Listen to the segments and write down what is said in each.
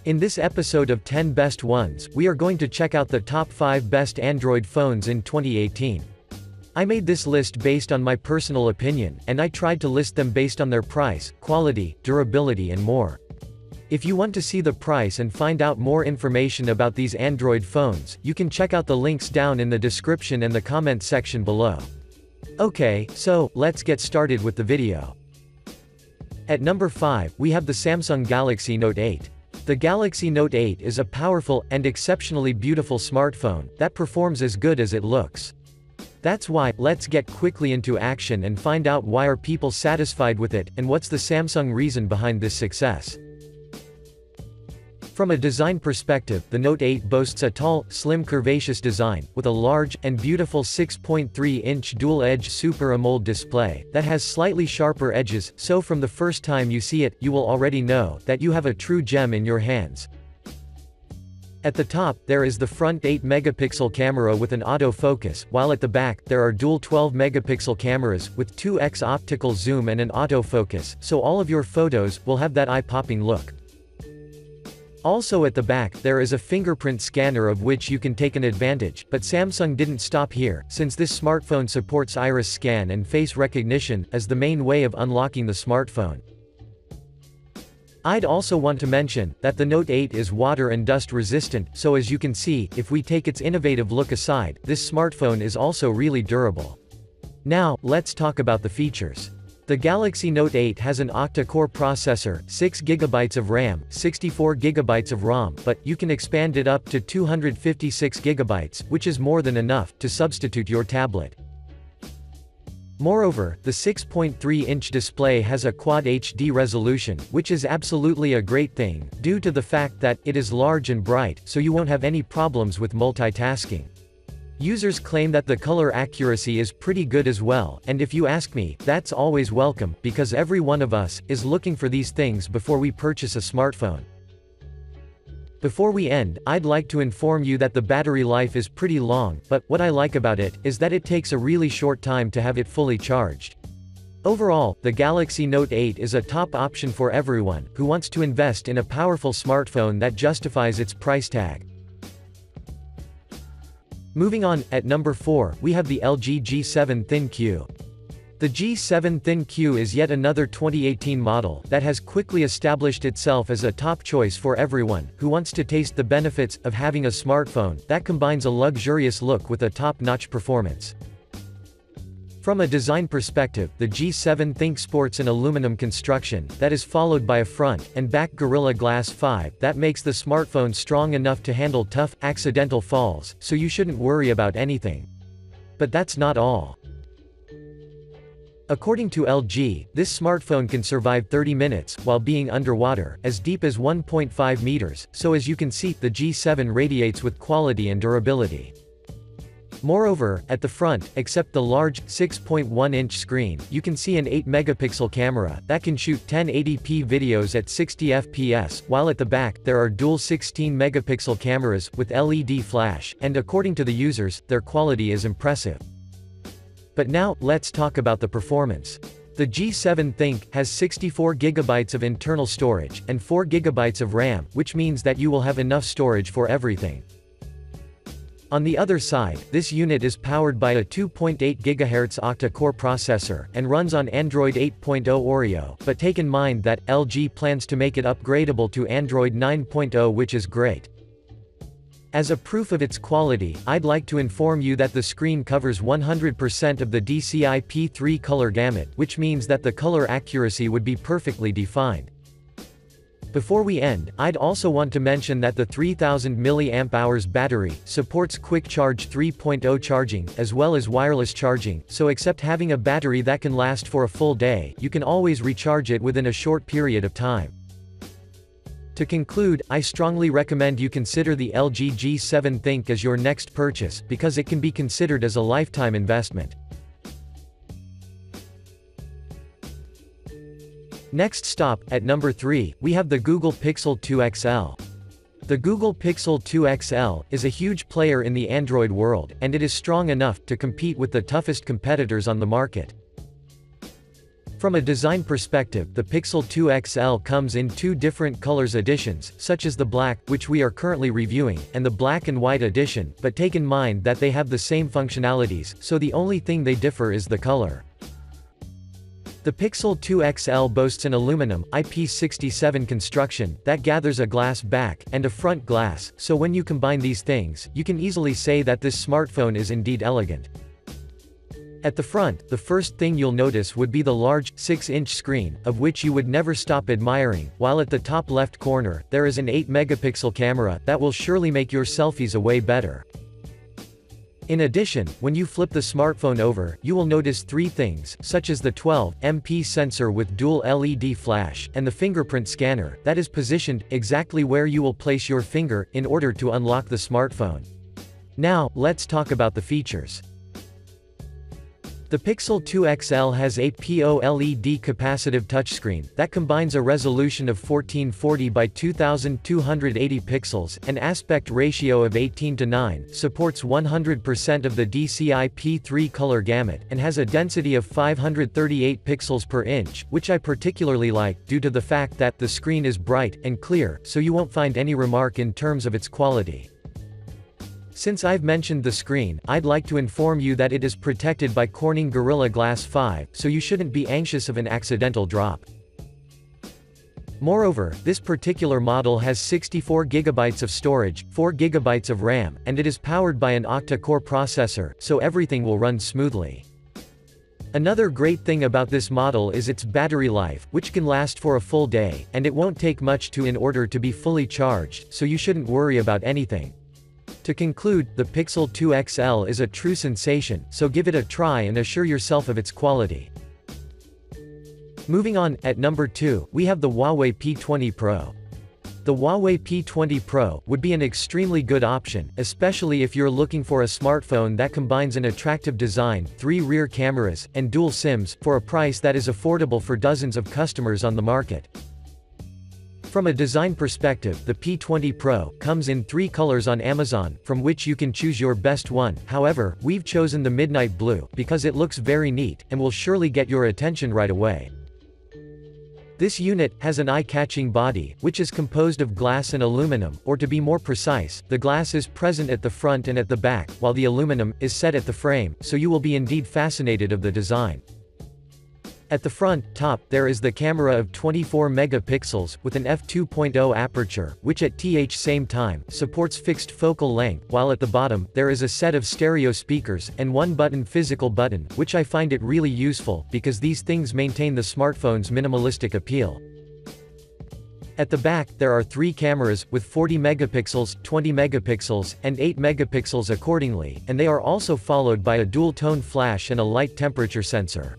In this episode of 10 Best Ones, we are going to check out the top 5 best Android phones in 2018. I made this list based on my personal opinion, and I tried to list them based on their price, quality, durability and more. If you want to see the price and find out more information about these Android phones, you can check out the links down in the description and the comment section below. Okay, so, let's get started with the video. At number 5, we have the Samsung Galaxy Note 8. The Galaxy Note 8 is a powerful, and exceptionally beautiful smartphone, that performs as good as it looks. That's why, let's get quickly into action and find out why are people satisfied with it, and what's the Samsung reason behind this success. From a design perspective, the Note 8 boasts a tall, slim curvaceous design, with a large, and beautiful 6.3-inch dual-edge Super AMOLED display, that has slightly sharper edges, so from the first time you see it, you will already know that you have a true gem in your hands. At the top, there is the front 8-megapixel camera with an autofocus, while at the back, there are dual 12-megapixel cameras, with 2x optical zoom and an autofocus, so all of your photos will have that eye-popping look. Also at the back, there is a fingerprint scanner of which you can take an advantage, but Samsung didn't stop here, since this smartphone supports iris scan and face recognition, as the main way of unlocking the smartphone. I'd also want to mention, that the Note 8 is water and dust resistant, so as you can see, if we take its innovative look aside, this smartphone is also really durable. Now, let's talk about the features. The Galaxy Note 8 has an octa-core processor, 6GB of RAM, 64GB of ROM, but you can expand it up to 256GB, which is more than enough to substitute your tablet. Moreover, the 6.3-inch display has a Quad HD resolution, which is absolutely a great thing, due to the fact that it is large and bright, so you won't have any problems with multitasking. Users claim that the color accuracy is pretty good as well, and if you ask me, that's always welcome, because every one of us is looking for these things before we purchase a smartphone. Before we end, I'd like to inform you that the battery life is pretty long, but what I like about it is that it takes a really short time to have it fully charged. Overall, the Galaxy Note 8 is a top option for everyone who wants to invest in a powerful smartphone that justifies its price tag. Moving on, at number 4, we have the LG G7 ThinQ. The G7 ThinQ is yet another 2018 model that has quickly established itself as a top choice for everyone who wants to taste the benefits of having a smartphone that combines a luxurious look with a top-notch performance. From a design perspective, the G7 ThinQ sports an aluminum construction that is followed by a front and back Gorilla Glass 5 that makes the smartphone strong enough to handle tough, accidental falls, so you shouldn't worry about anything. But that's not all. According to LG, this smartphone can survive 30 minutes while being underwater, as deep as 1.5 meters, so as you can see, the G7 radiates with quality and durability. Moreover, at the front, except the large, 6.1-inch screen, you can see an 8-megapixel camera that can shoot 1080p videos at 60 fps, while at the back, there are dual 16-megapixel cameras with LED flash, and according to the users, their quality is impressive. But now, let's talk about the performance. The G7 ThinQ has 64GB of internal storage, and 4GB of RAM, which means that you will have enough storage for everything. On the other side, this unit is powered by a 2.8 GHz octa-core processor, and runs on Android 8.0 Oreo, but take in mind that, LG plans to make it upgradable to Android 9.0, which is great. As a proof of its quality, I'd like to inform you that the screen covers 100% of the DCI-P3 color gamut, which means that the color accuracy would be perfectly defined. Before we end, I'd also want to mention that the 3000 mAh battery supports Quick Charge 3.0 charging, as well as wireless charging, so except having a battery that can last for a full day, you can always recharge it within a short period of time. To conclude, I strongly recommend you consider the LG G7 ThinQ as your next purchase, because it can be considered as a lifetime investment. Next stop, at number 3, we have the Google Pixel 2 XL. The Google Pixel 2 XL is a huge player in the Android world, and it is strong enough to compete with the toughest competitors on the market. From a design perspective, the Pixel 2 XL comes in two different colors editions, such as the black, which we are currently reviewing, and the black and white edition, but take in mind that they have the same functionalities, so the only thing they differ is the color. The Pixel 2 XL boasts an aluminum, IP67 construction, that gathers a glass back, and a front glass, so when you combine these things, you can easily say that this smartphone is indeed elegant. At the front, the first thing you'll notice would be the large, 6-inch screen, of which you would never stop admiring, while at the top left corner, there is an 8-megapixel camera, that will surely make your selfies way better. In addition, when you flip the smartphone over, you will notice three things, such as the 12MP sensor with dual LED flash, and the fingerprint scanner, that is positioned exactly where you will place your finger, in order to unlock the smartphone. Now, let's talk about the features. The Pixel 2 XL has a POLED capacitive touchscreen, that combines a resolution of 1440 by 2280 pixels, an aspect ratio of 18:9, supports 100% of the DCI-P3 color gamut, and has a density of 538 pixels per inch, which I particularly like, due to the fact that the screen is bright and clear, so you won't find any remark in terms of its quality. Since I've mentioned the screen, I'd like to inform you that it is protected by Corning Gorilla Glass 5, so you shouldn't be anxious of an accidental drop. Moreover, this particular model has 64 GB of storage, 4 GB of RAM, and it is powered by an octa-core processor, so everything will run smoothly. Another great thing about this model is its battery life, which can last for a full day, and it won't take much in order to be fully charged, so you shouldn't worry about anything. To conclude, the Pixel 2 XL is a true sensation, so give it a try and assure yourself of its quality. Moving on, at number 2, we have the Huawei P20 Pro. The Huawei P20 Pro would be an extremely good option, especially if you're looking for a smartphone that combines an attractive design, 3 rear cameras, and dual SIMs, for a price that is affordable for dozens of customers on the market. From a design perspective, the P20 Pro comes in 3 colors on Amazon, from which you can choose your best one. However, we've chosen the midnight blue, because it looks very neat, and will surely get your attention right away. This unit has an eye-catching body, which is composed of glass and aluminum, or to be more precise, the glass is present at the front and at the back, while the aluminum is set at the frame, so you will be indeed fascinated of the design. At the front, top, there is the camera of 24 megapixels, with an f2.0 aperture, which at same time, supports fixed focal length, while at the bottom, there is a set of stereo speakers, and one physical button, which I find it really useful, because these things maintain the smartphone's minimalistic appeal. At the back, there are 3 cameras, with 40 megapixels, 20 megapixels, and 8 megapixels accordingly, and they are also followed by a dual-tone flash and a light temperature sensor.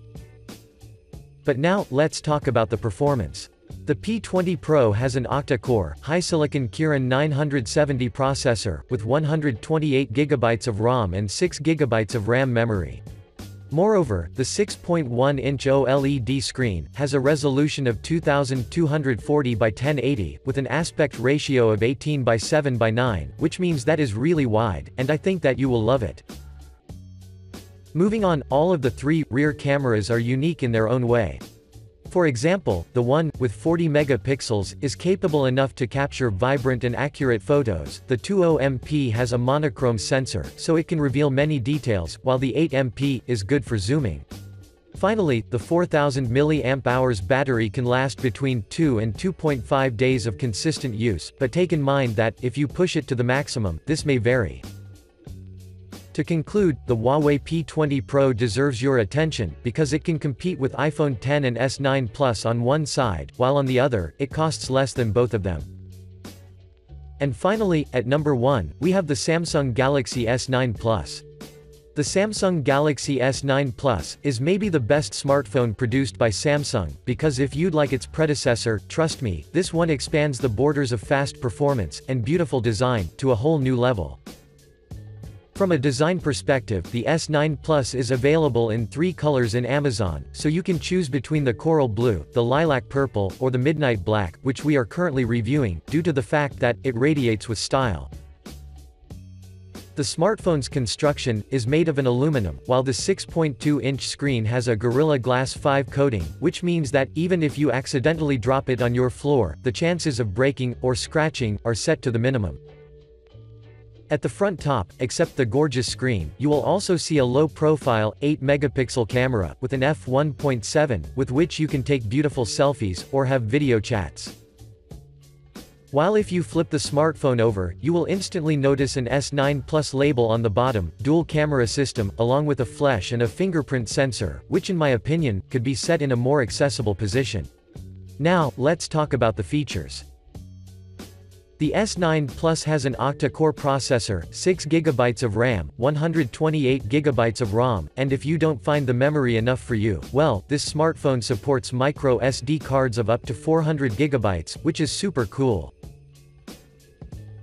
But now, let's talk about the performance. The P20 Pro has an octa-core, high-silicon Kirin 970 processor, with 128 GB of ROM and 6 GB of RAM memory. Moreover, the 6.1-inch OLED screen has a resolution of 2240 by 1080, with an aspect ratio of 18 by 7 by 9, which means that is really wide, and I think that you will love it. Moving on, all of the 3 rear cameras are unique in their own way. For example, the one, with 40 megapixels, is capable enough to capture vibrant and accurate photos, the 20MP has a monochrome sensor, so it can reveal many details, while the 8MP is good for zooming. Finally, the 4000 mAh battery can last between 2 and 2.5 days of consistent use, but take in mind that, if you push it to the maximum, this may vary. To conclude, the Huawei P20 Pro deserves your attention, because it can compete with iPhone X and S9 Plus on one side, while on the other, it costs less than both of them. And finally, at number 1, we have the Samsung Galaxy S9 Plus. The Samsung Galaxy S9 Plus is maybe the best smartphone produced by Samsung, because if you'd like its predecessor, trust me, this one expands the borders of fast performance and beautiful design to a whole new level. From a design perspective, the S9 Plus is available in 3 colors in Amazon, so you can choose between the coral blue, the lilac purple, or the midnight black, which we are currently reviewing, due to the fact that it radiates with style. The smartphone's construction is made of an aluminum, while the 6.2-inch screen has a Gorilla Glass 5 coating, which means that, even if you accidentally drop it on your floor, the chances of breaking, or scratching, are set to the minimum. At the front top, except the gorgeous screen, you will also see a low-profile, 8-megapixel camera, with an f1.7, with which you can take beautiful selfies, or have video chats. While if you flip the smartphone over, you will instantly notice an S9 Plus label on the bottom, dual camera system, along with a flash and a fingerprint sensor, which in my opinion, could be set in a more accessible position. Now, let's talk about the features. The S9 Plus has an octa-core processor, 6GB of RAM, 128GB of ROM, and if you don't find the memory enough for you, well, this smartphone supports micro SD cards of up to 400GB, which is super cool.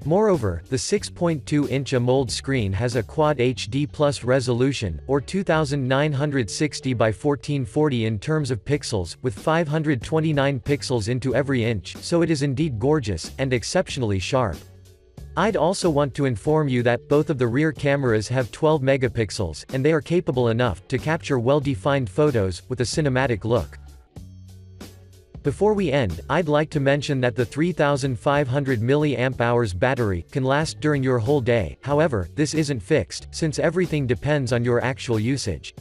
Moreover, the 6.2-inch AMOLED screen has a Quad HD Plus resolution, or 2960 by 1440 in terms of pixels, with 529 pixels into every inch, so it is indeed gorgeous, and exceptionally sharp. I'd also want to inform you that both of the rear cameras have 12 megapixels, and they are capable enough to capture well-defined photos, with a cinematic look. Before we end, I'd like to mention that the 3500 mAh battery can last during your whole day, however, this isn't fixed, since everything depends on your actual usage.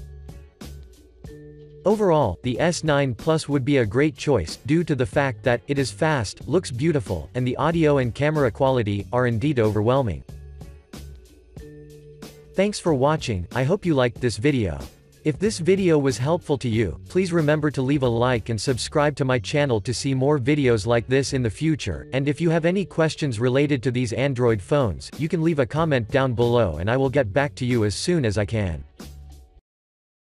Overall, the S9 Plus would be a great choice, due to the fact that it is fast, looks beautiful, and the audio and camera quality are indeed overwhelming. Thanks for watching, I hope you liked this video. If this video was helpful to you, please remember to leave a like and subscribe to my channel to see more videos like this in the future, and if you have any questions related to these Android phones, you can leave a comment down below and I will get back to you as soon as I can.